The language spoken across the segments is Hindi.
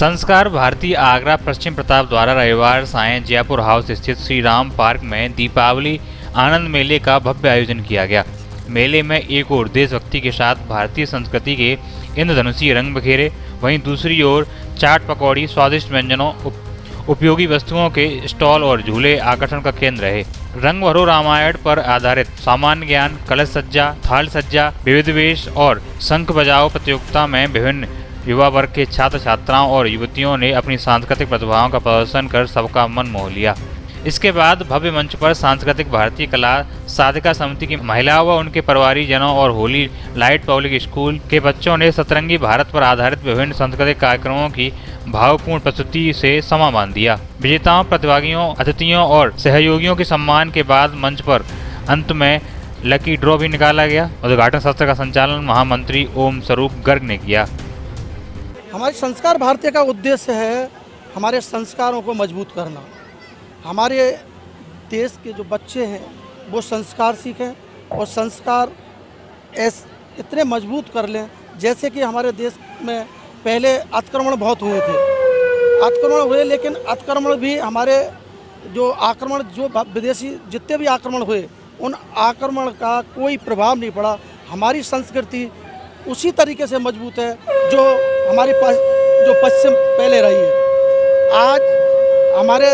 संस्कार भारती आगरा पश्चिम प्रताप द्वारा रविवार सायं जयपुर हाउस स्थित श्री राम पार्क में दीपावली आनंद मेले का भव्य आयोजन किया गया। मेले में एक ओर देशभक्ति के साथ भारतीय संस्कृति के इंद्रधनुषीय रंग बिखेरे, वहीं दूसरी ओर चाट पकौड़ी, स्वादिष्ट व्यंजनों, उपयोगी वस्तुओं के स्टॉल और झूले आकर्षण का केंद्र रहे। रंग भरो रामायण पर आधारित सामान्य ज्ञान, कलश सज्जा, थाल सज्जा, विविध वेश और शंख बजाओ प्रतियोगिता में विभिन्न युवा वर्ग के छात्र छात्राओं और युवतियों ने अपनी सांस्कृतिक प्रतिभाओं का प्रदर्शन कर सबका मन मोह लिया। इसके बाद भव्य मंच पर सांस्कृतिक भारतीय कला साधिका समिति की महिलाओं व उनके परिवारीजनों और होली लाइट पब्लिक स्कूल के बच्चों ने सतरंगी भारत पर आधारित विभिन्न सांस्कृतिक कार्यक्रमों की भावपूर्ण प्रस्तुति से समा बांध दिया। विजेताओं, प्रतिभागियों, अतिथियों और सहयोगियों के सम्मान के बाद मंच पर अंत में लकी ड्रॉ भी निकाला गया। उद्घाटन सत्र का संचालन महामंत्री ओम स्वरूप गर्ग ने किया। हमारे संस्कार भारतीय का उद्देश्य है हमारे संस्कारों को मजबूत करना। हमारे देश के जो बच्चे हैं वो संस्कार सीखें और संस्कार इतने मजबूत कर लें, जैसे कि हमारे देश में पहले अतिक्रमण बहुत हुए थे, अतिक्रमण हुए, लेकिन अतिक्रमण भी हमारे जो आक्रमण, जो विदेशी जितने भी आक्रमण हुए, उन आक्रमण का कोई प्रभाव नहीं पड़ा। हमारी संस्कृति उसी तरीके से मजबूत है जो हमारे पास जो पश्चिम पहले रही है। आज हमारे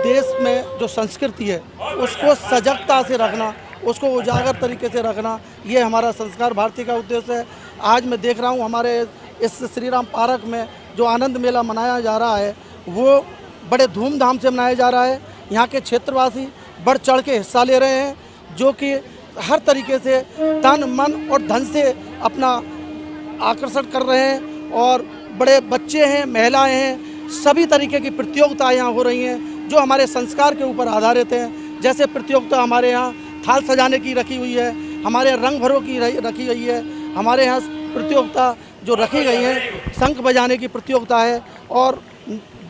देश में जो संस्कृति है उसको सजगता से रखना, उसको उजागर तरीके से रखना, ये हमारा संस्कार भारती का उद्देश्य है। आज मैं देख रहा हूँ हमारे इस श्री राम पार्क में जो आनंद मेला मनाया जा रहा है वो बड़े धूमधाम से मनाया जा रहा है। यहाँ के क्षेत्रवासी बढ़ चढ़ के हिस्सा ले रहे हैं, जो कि हर तरीके से तन मन और धन से अपना आकर्षण कर रहे हैं। और बड़े बच्चे हैं, महिलाएं हैं, सभी तरीके की प्रतियोगिताएं यहाँ हो रही हैं जो हमारे संस्कार के ऊपर आधारित हैं। जैसे प्रतियोगिता हमारे यहाँ थाल सजाने की रखी हुई है, हमारे रंग भरो की रखी गई है, हमारे यहाँ प्रतियोगिता जो रखी गई है शंख बजाने की प्रतियोगिता है, और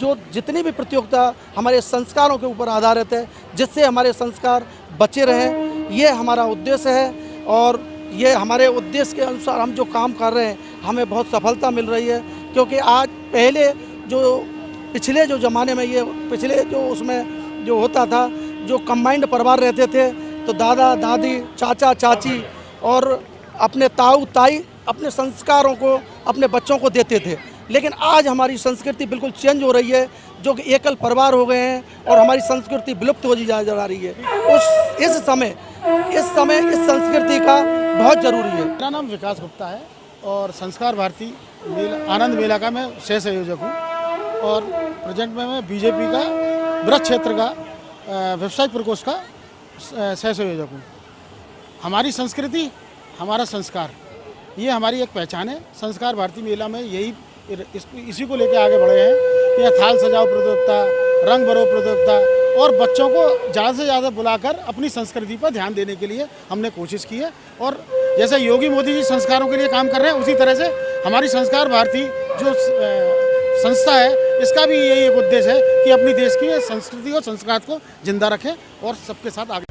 जो जितनी भी प्रतियोगिता हमारे संस्कारों के ऊपर आधारित है जिससे हमारे संस्कार बचे रहें, ये हमारा उद्देश्य है। और ये हमारे उद्देश्य के अनुसार हम जो काम कर रहे हैं हमें बहुत सफलता मिल रही है, क्योंकि आज पहले जो पिछले जो ज़माने में ये पिछले जो उसमें जो होता था, जो कंबाइंड परिवार रहते थे, तो दादा दादी, चाचा चाची और अपने ताऊ ताई अपने संस्कारों को अपने बच्चों को देते थे। लेकिन आज हमारी संस्कृति बिल्कुल चेंज हो रही है, जो कि एकल परिवार हो गए हैं और हमारी संस्कृति विलुप्त हो जा रही है। इस समय इस संस्कृति का बहुत ज़रूरी है। मेरा नाम विकास गुप्ता है और संस्कार भारती आनंद मेला का मैं सह संयोजक हूँ, और प्रेजेंट में मैं बीजेपी का ब्रज क्षेत्र का व्यावसायिक प्रकोष्ठ का सह संयोजक हूँ। हमारी संस्कृति, हमारा संस्कार, ये हमारी एक पहचान है। संस्कार भारती मेला में यही इसी को लेकर आगे बढ़े हैं कि थाल सजाओ प्रतियोगिता, रंग भरो प्रतियोगिता, और बच्चों को ज़्यादा से ज़्यादा बुलाकर अपनी संस्कृति पर ध्यान देने के लिए हमने कोशिश की है। और जैसे योगी मोदी जी संस्कारों के लिए काम कर रहे हैं, उसी तरह से हमारी संस्कार भारती जो संस्था है इसका भी यही एक उद्देश्य है कि अपनी देश की संस्कृति और संस्कार को जिंदा रखें और सबके साथ आगे।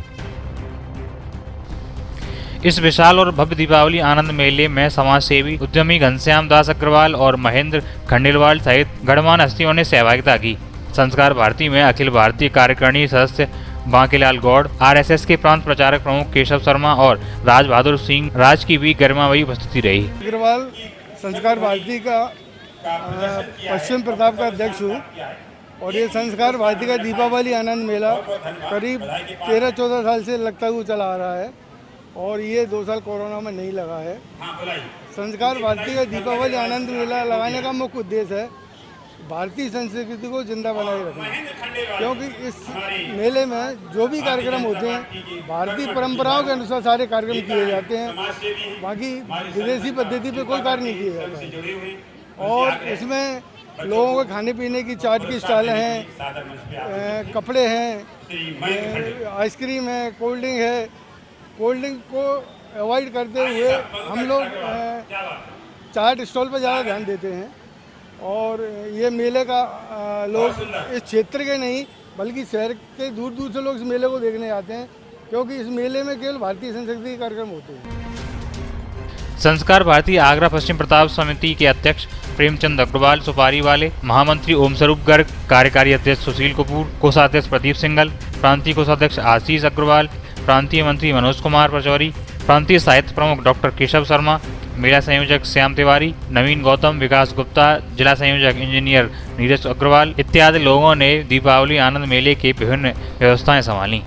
इस विशाल और भव्य दीपावली आनंद मेले में समाजसेवी उद्यमी घनश्याम दास अग्रवाल और महेंद्र खंडेलवाल सहित गणमान्य हस्तियों ने सहभागिता की। संस्कार भारती में अखिल भारतीय कार्यकारिणी सदस्य बांकीलाल गौड़, आरएसएस के प्रांत प्रचारक प्रमुख केशव शर्मा और राज बहादुर सिंह राज की भी गरिमामयी उपस्थिति रही। अग्रवाल संस्कार भारती का पश्चिम प्रताप का अध्यक्ष हूँ, और ये संस्कार भारती का दीपावली आनंद मेला करीब 13-14 साल से लगता हुआ चला आ रहा है, और ये 2 साल कोरोना में नहीं लगा है। संस्कार भारती का दीपावली आनंद मेला लगाने का मुख्य उद्देश्य है भारतीय संस्कृति को जिंदा बनाए रखना, क्योंकि इस मेले में जो भी कार्यक्रम होते हैं भारतीय परंपराओं के अनुसार सारे कार्यक्रम किए जाते हैं, बाकी विदेशी पद्धति पे कोई कार्य नहीं किया जाता है। और इसमें लोगों को खाने पीने की चाट की स्टॉलें हैं, कपड़े हैं, आइसक्रीम है, कोल्ड ड्रिंक है। कोल्ड ड्रिंक को अवॉइड करते हुए हम लोग चाट स्टॉल पर ज़्यादा ध्यान देते हैं। और ये मेले का लोग इस क्षेत्र के नहीं बल्कि शहर के दूर दूर से लोग इस मेले को देखने आते हैं, क्योंकि इस मेले में केवल भारतीय संस्कृति के कार्यक्रम होते हैं। संस्कार भारती आगरा पश्चिम प्रताप समिति के अध्यक्ष प्रेमचंद अग्रवाल सुपारी वाले, महामंत्री ओम स्वरूप गर्ग, कार्यकारी अध्यक्ष सुशील कपूर, कोषाध्यक्ष प्रदीप सिंघल, प्रांतीय कोषाध्यक्ष आशीष अग्रवाल, प्रांतीय मंत्री मनोज कुमार पचौरी, प्रांतीय साहित्य प्रमुख डॉक्टर केशव शर्मा, मेला संयोजक श्याम तिवारी, नवीन गौतम, विकास गुप्ता, जिला संयोजक इंजीनियर नीरज अग्रवाल इत्यादि लोगों ने दीपावली आनंद मेले की विभिन्न व्यवस्थाएं संभाली।